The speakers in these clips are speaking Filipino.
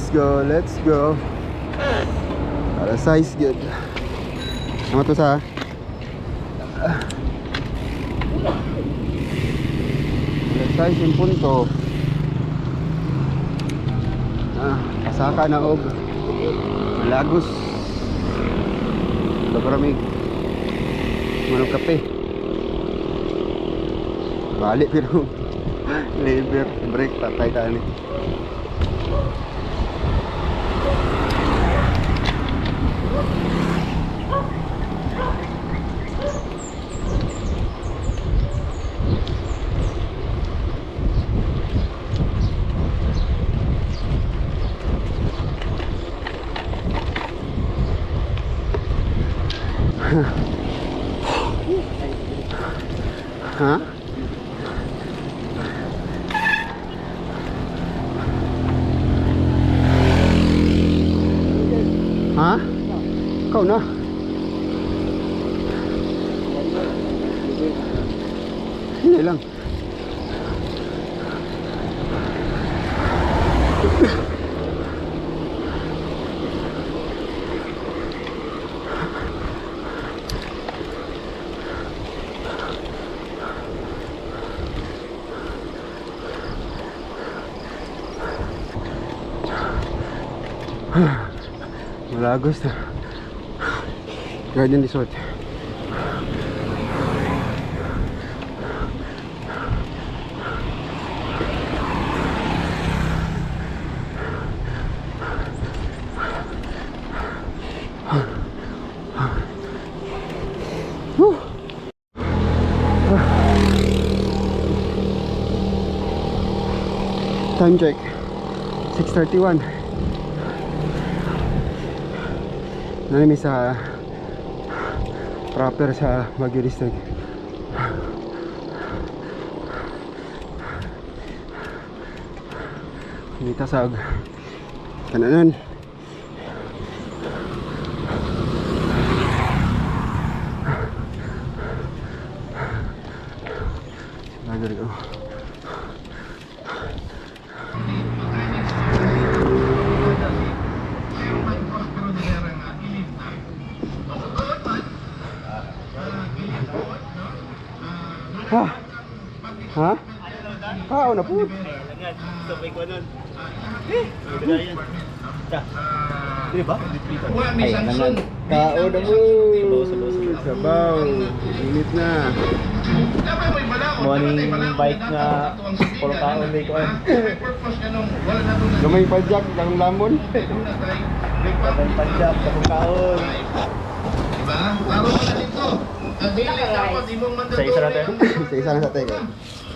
Let's go, let's go. Para size good. Sama to sa para size yung punto. Kasaka na og Lagos. Lagramig. Manong kape. Balik pero lever brake patay ta ni. Ha? Ha? Kau na? Hindi lang. Malagos na Garden Resort. Time check 6:31. Nami sa proper sa Baguio District. Kita sa kananan. Lagi ko. Ha? Ha? Ah, na po. Sabay ko nun. Di ba? Ay, nangan. Kao na mo. Sabaw. Init na. Morning bike nga. Puro kaon may kuan. Gamay pajak, lang lamon. Kapag panjak, kapag kaon. Diba? Laro mo na dito. Ang dili dapat imong mandatory. Sa isa natin? Sa isa na sa teko.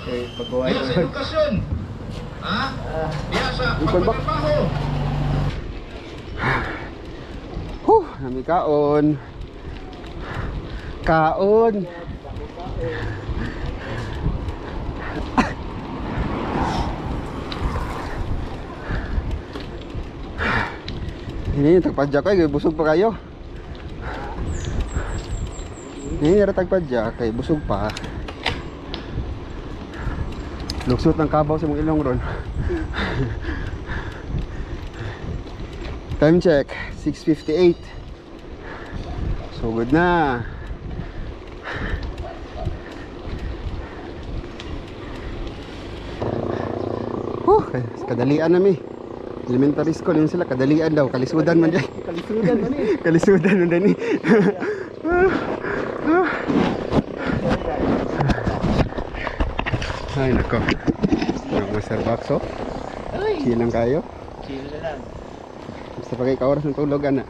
Okay, pagkuhay Diya ko. sa edukasyon. Ha? Diya sa Ikon ba? pagtrabaho. Nami kaon. Kaon. Ini tagpadyak kay busog pa kayo. Ini ra tagpadyak kay busog pa. Luksot ng kabaw sa mong ilong ron. Time check 6:58. So good na. Kadalian na mi. Elementary school yun sila, kadalian daw, kalisudan man dyan. Kalisudan man eh. Kalisudan man dyan eh. Ay nako. Yung Master Box oh. Chill lang kayo. Chill na lang. Basta pagay ka oras ng tulog ana.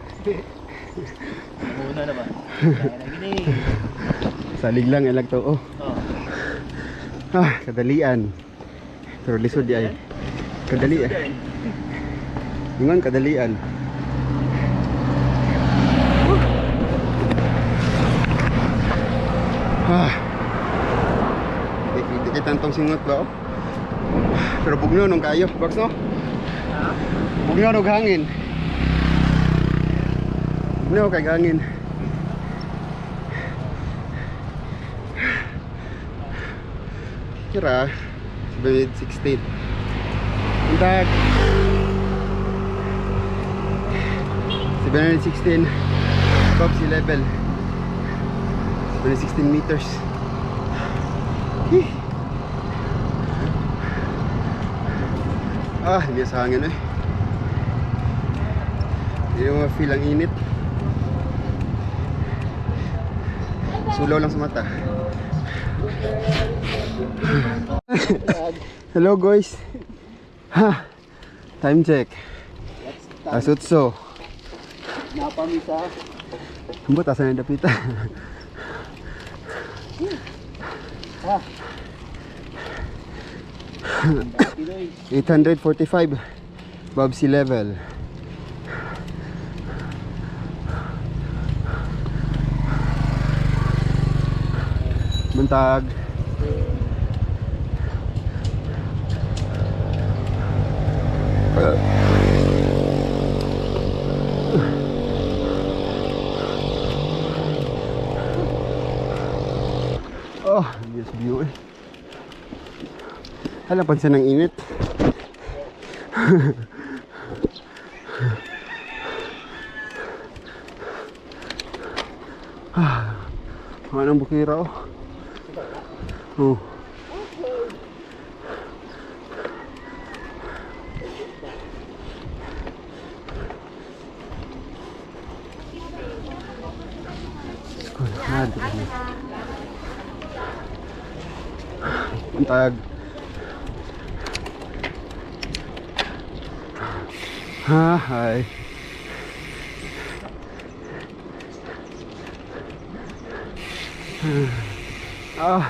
Muna naman. Kaya na gini. Salig lang ilag to oh. Kadalian. Pero lisod di ay. Kadalian. Ingon kadalian. Hindi kita tantong singot ba oh. Pero bugno nung kayo, box no? Bugno nung hangin. Bugno kay hangin. Kira 16. Untak. 716 above sea level. 716 meters. Hih. Hindi sa hangin eh. Hindi mo ma-feel ang init. Sulaw lang sa mata. Hello guys. Ha. Time check. Asutso. Napamisa. Ambot asan yung dapita. Ha. 845 above sea level. Buntag. Oh, yes view eh. Hala, pansin ng init. Anong bukira oh. Oh. Buntag. Hi.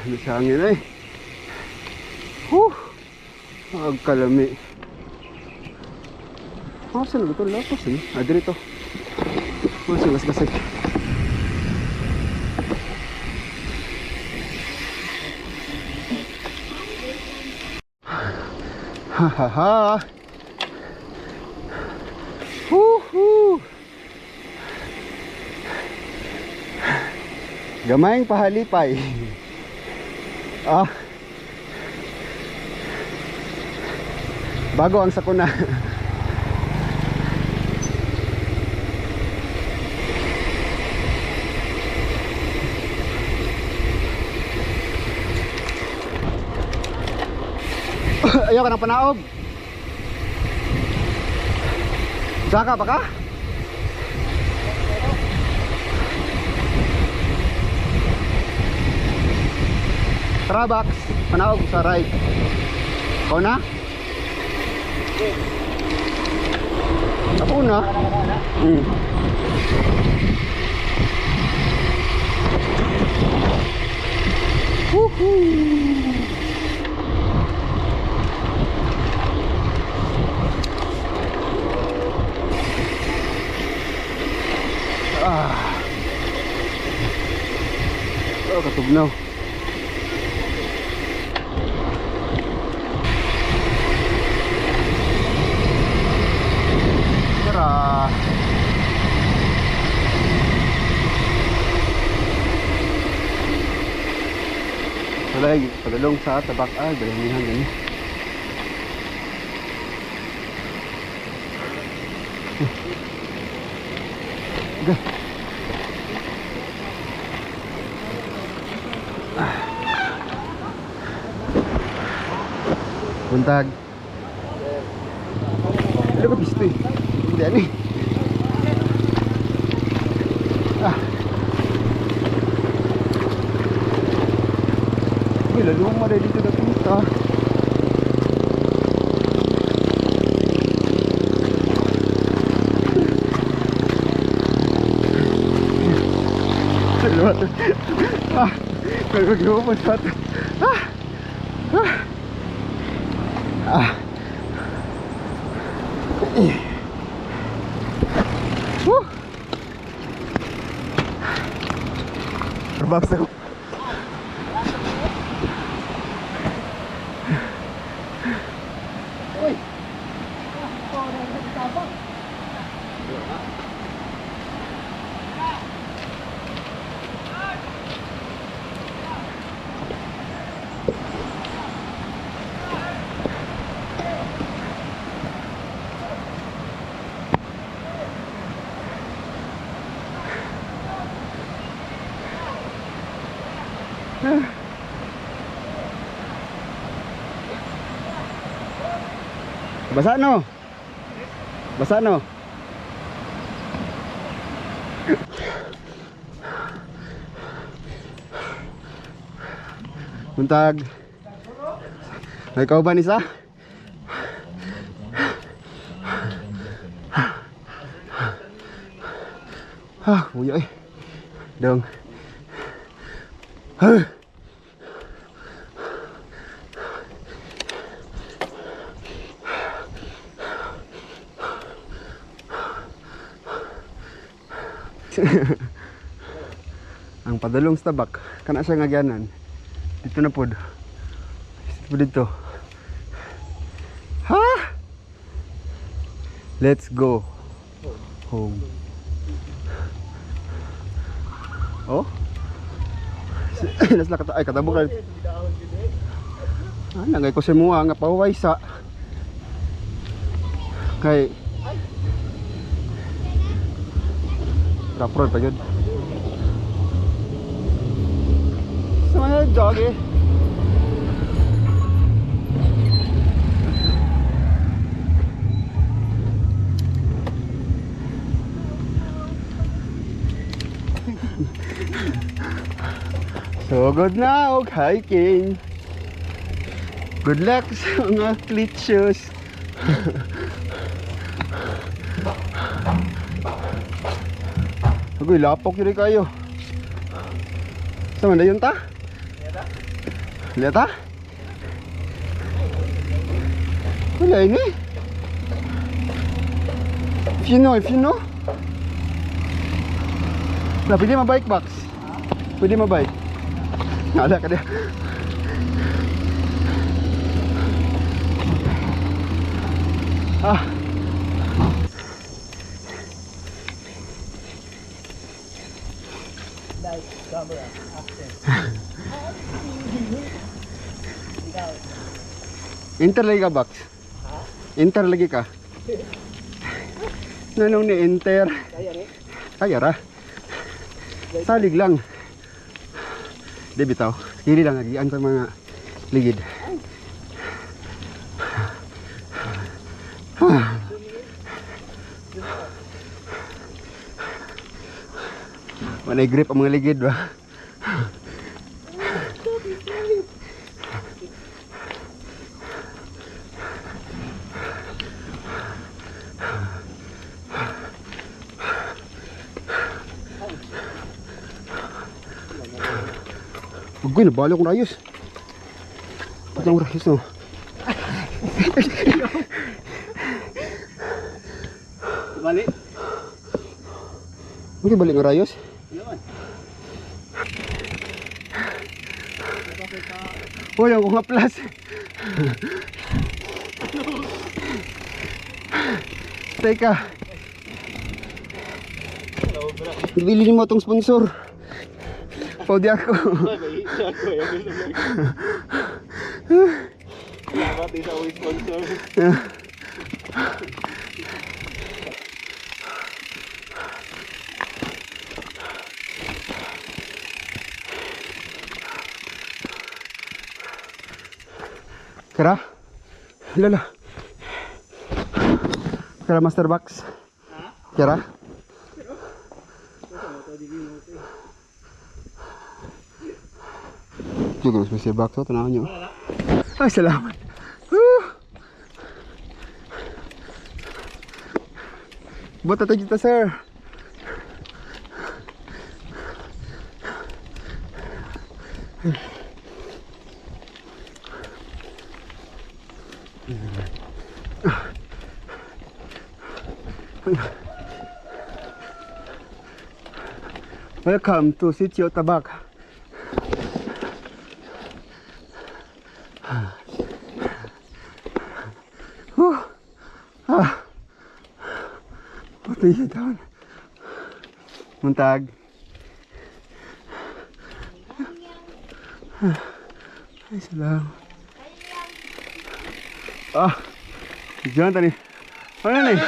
Nasangin eh. Agkalami. Saan na ito? Lapas eh. Dito. Sigas-gasig. Hahaha. Gamayng pahalipay. Bago ang sakuna. Ayaw ka ng panaog. Saka pa ka? Trabax, panaog sa right. Ikaw na? Ako na? Woohoo! Katugnaw. Tara. Palagi, padalong sa tabak. Dalamihan ganyan. Okay. Buntag. Ano ka pisto eh? Hindi ano eh. Lalo mo rin dito na pista. Nagagawa sa atin. Terbang ako. Basa no? Basa no? Buntag. May kauban isa? Buya eh. Dong. Ang padulong sa tabak kana siya nga gyanan dito na pod dito ha, let's go home. Oh nasla kata ay katabok nangay ko sa mua nga pahuway sa kay raprod pa yun sa mga jogi. So good na og hiking. Good luck sa mga cleat shoes. Agoy, lapok yun kayo. Saan na yun ta? Leta? Wala ini. If you know. Nah, pwede mabike box. Pwede mabike. Nala ka na. Enter lagi ka box? Enter lagi ka? Nanong ni enter? Kaya ra. Salig lang. Di bitaw. Hili lang lagi sa mga ligid. Manay grip ang mga ligid ba? Ugoy, nabalo kong rayos. Ba't ang rayos no? Balik. Mungkin balik ng rayos? Oh, yung kong haplas. Teka. Ibili mo itong sponsor. Paudi ako. Salamat din sa sponsor. Kira? Lala. Kira master box. Kira? Juga master box oh, tanahan nyo. Ay, salamat. Buat tayo kita, sir. Welcome to Sitio Tabak. Pati down. Muntag. Ay, salamat. Diyan tani. Ano na eh?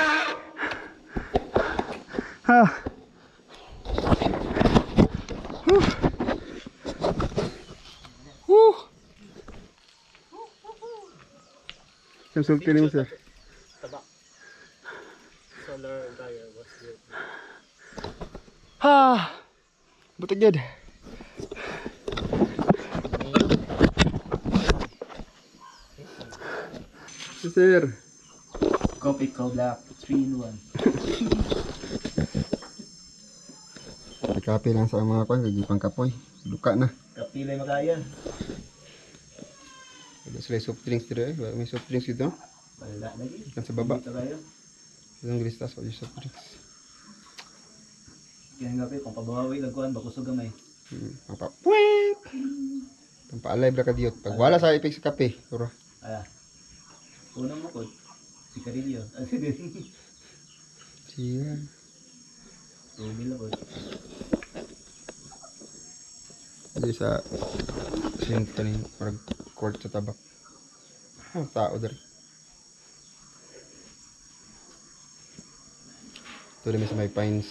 Siyang sulti ni mo, sir. Tabak. Solar tire was good. Ha! Buti gid. Sir. Coffee Co Black 3 in 1. Kape lang sa mga ko, gipang kapoy. Duka na. Kapilay makaya. Ada sila soft drinks dito eh. May soft drinks dito. Wala lagi. Kan sa baba. Dito kayo. Isang gristas o soft drinks. Kaya nga kung pabawi lagkuhan bakusog gamay. Pampa. Puwit! Pampaalay bra ka diyot. Pag wala sa ipik sa kape. Puro. Ah. Unang mukod. Si Carillo. Ano din? Siya. Tumil ako. Hindi sa sinta ni parang court sa tabak. Oh, tao dari. Ito rin sa may pines.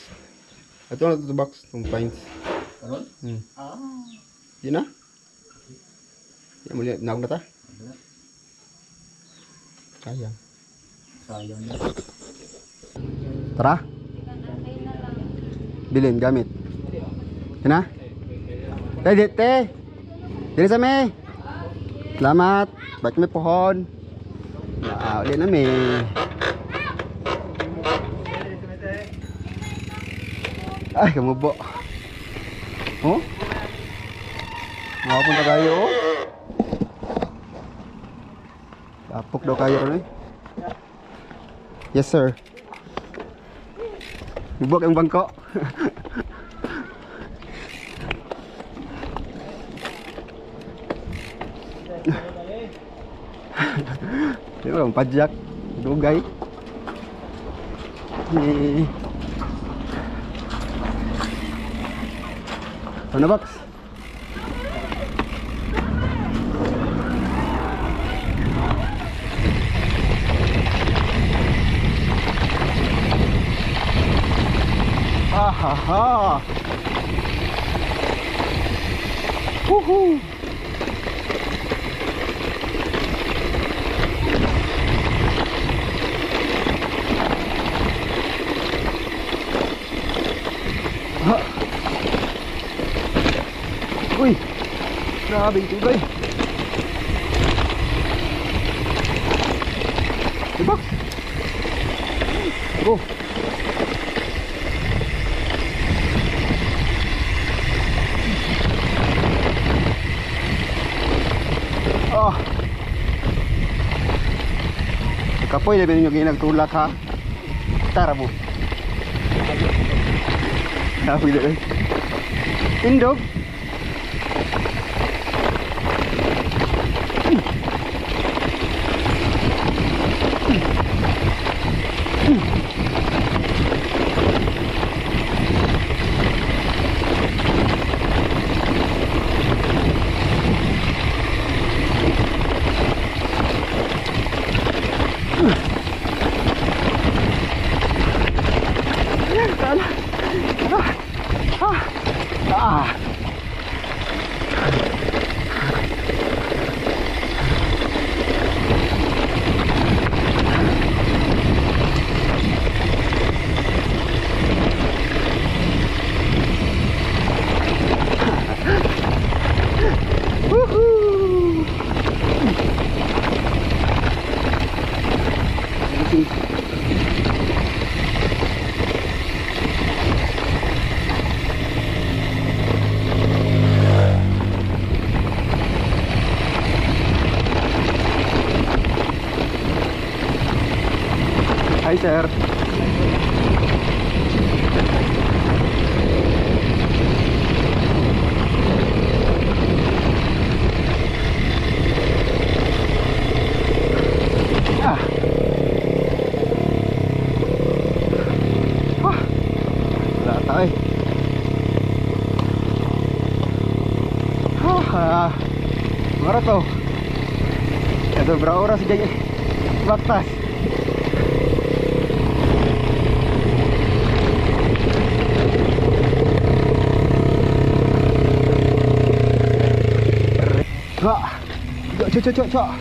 Ito na ito box, itong pines. Karon? Ah. Yun na? Yan muli, naog na ta? Wala. Sayang. Sayang na. Tara. Bilin, gamit. Yan na? Te. Dili sa me. Salamat. Baik may pohon. Ulit na me. Ay, kamubo. Oh? Makapunta kayo, oh. Tapok daw kayo rin eh. Yes, sir. Bubok ang bangko. Di ba, pajak. Dugay. Ano, box? Ahaha. Woohoo. Ha. Uy. Grabe yung tubay. Diba? Go. Oh. Kapoy na ninyo ginagtulak ha. Tara mo. Kapoy na rin. Indog. Hi, sir. Ah. Wala tayo. Mara to. Ito berapa oras jadi batas. Cok.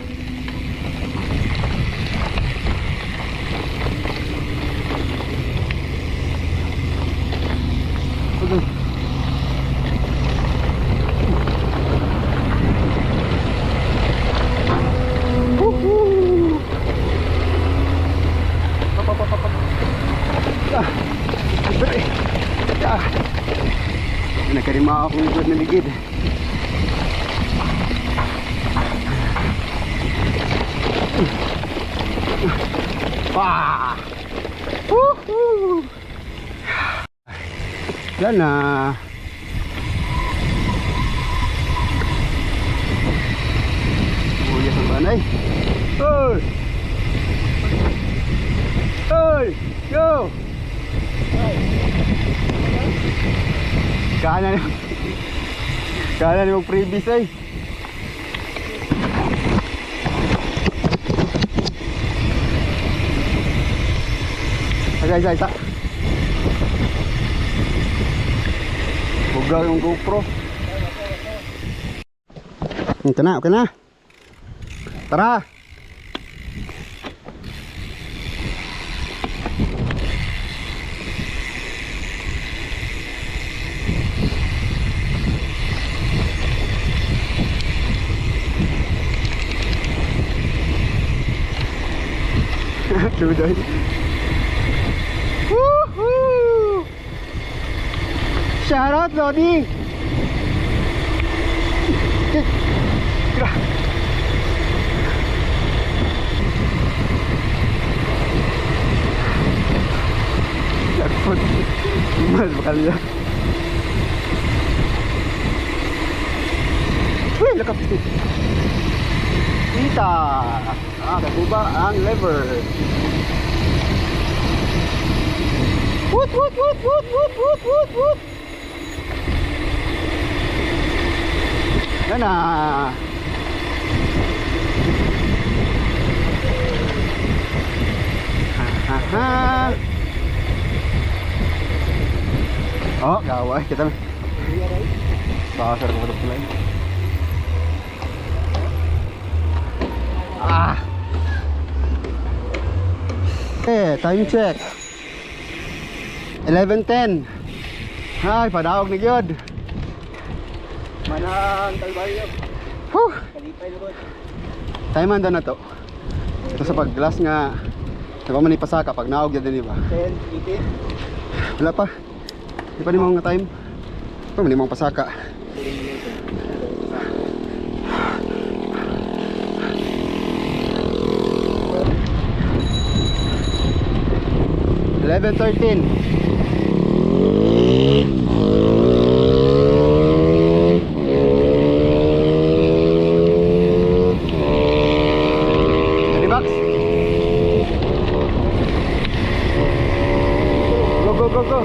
Wah! Woohoo! Yan na. Buyas ang banay. Hoy! Hoy! Yo! Kanan yung freebies ay. Isa. Bugaw yung GoPro. Okay na. Tara. Dudoy. Woohoo! Shout out, Lodi! Lakpot. Mas bakal niya. Uy, lakap. Kita. Kaguba ang lever. Woot! Yan na. Oh, gawai kita. Pasar ke depan lagi. Time check. 11:10. Ay, padawag ni gyud. Manang talbayo. Kalipay na boy. Time man na to. Ito sa pag-glass nga napa man ipasaka pag naog yun din ba? 10, 18. Wala pa. Di pa ni mga time. Pa man imong pasaka. Eleven 13. Ready, Box? Go.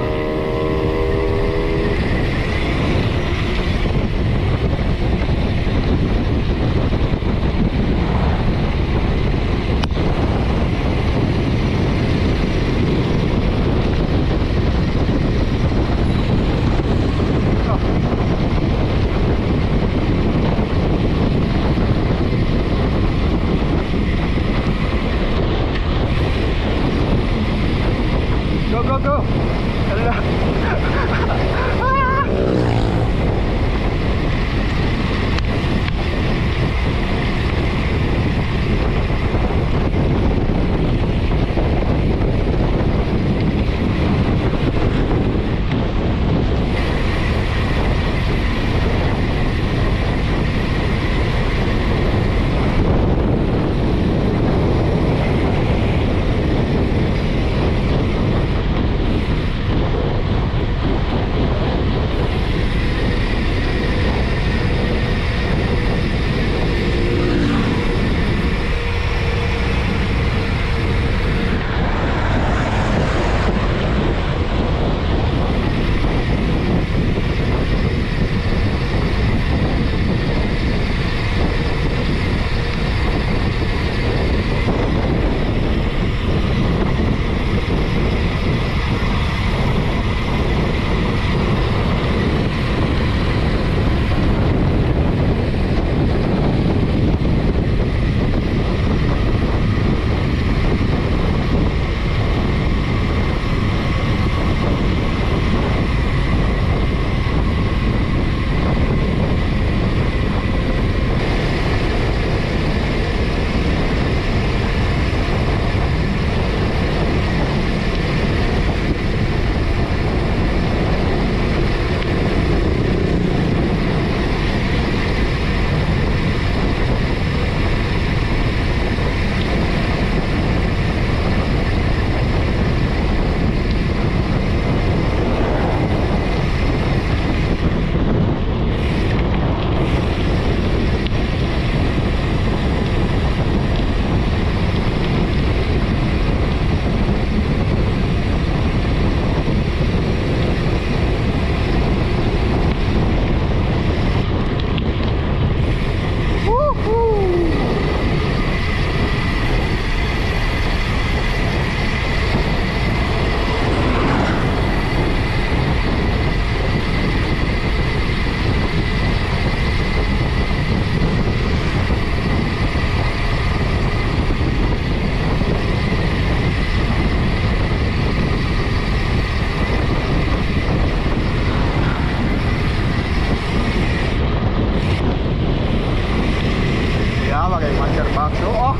box. Oo.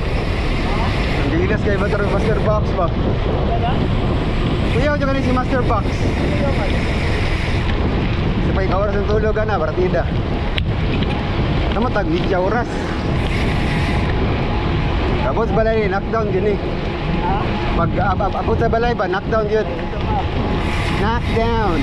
Ang gilas kay Master Box ba? Kuya, dyan si Master Box. Sa ikaw oras ng tulog ka na, partida. Tama tag midya oras. Tapos balay, knockdown din eh. Pag abot sa balay ba, knockdown yun. Knockdown.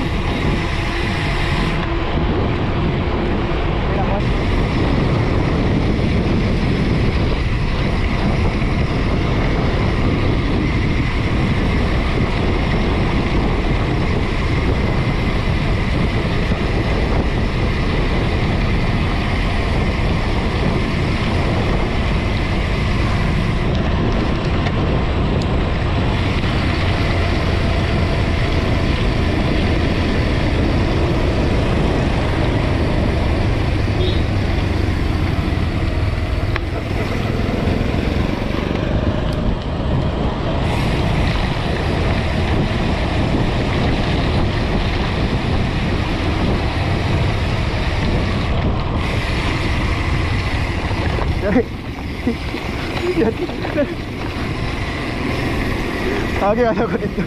Lagi ano ko dito.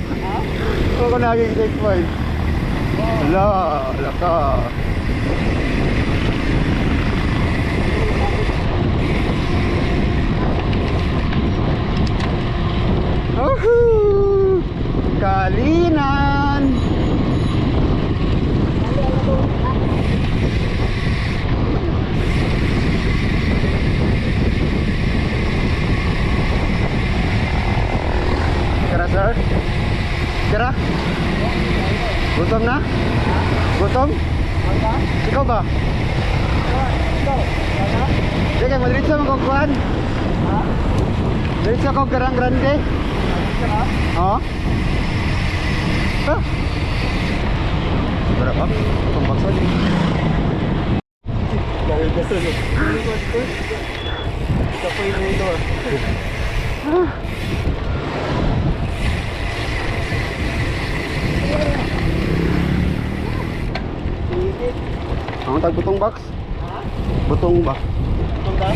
Ako naging checkpoint. Wala ka. Woohoo! Kalinan! Kira sir? Kira? Gutom na? Gutom? Ikaw ba? Sige, madiritso mo kong kuhan? Diritso kong Garang Grande? Oo? Ah? Berapa? Kung bakso din. Dahil gusto nyo. Ito po yung ito. Ang tag butong box? Butong ba? Butong ba?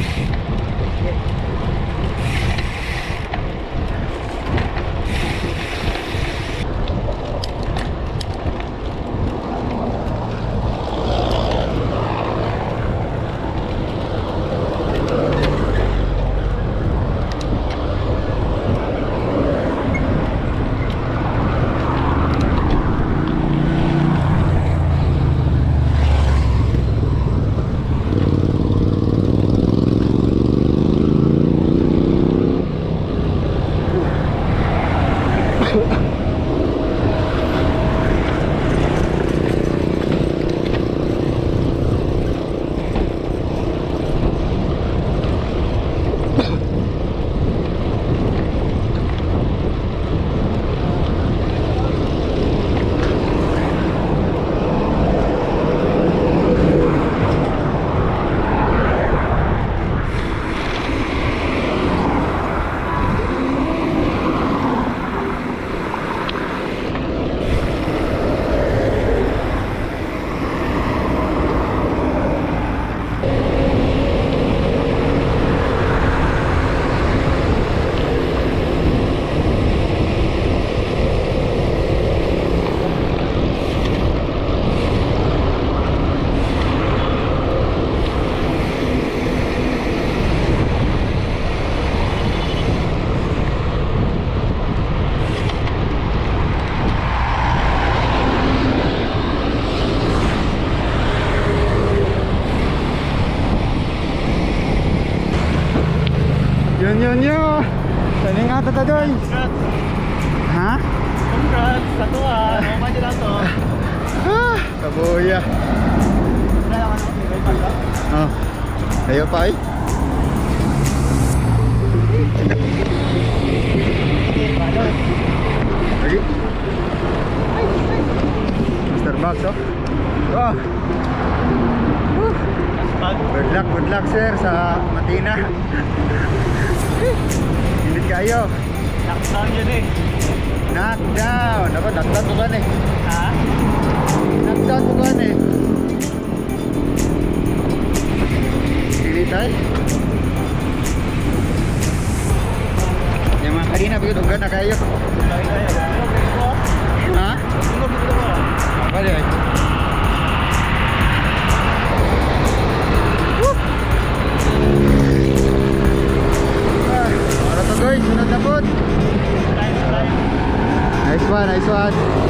Yun. Saan nga tata doon? Ha? Congrats! Satu ah! Naman nyo lang to. Ah, kabuya. Oh. Ayo pa eh. Lagi. Mr. Box oh. Oh. Good luck sir sa Matina. Init kayo. Knockdown yun eh. Knockdown. Ako, knockdown ko kan eh. Ha? Knockdown ko kan eh. Init tayo. yun, ugan na kayo. Ha? Bali ay. Para to guys, sunod na po. Nice one, nice one.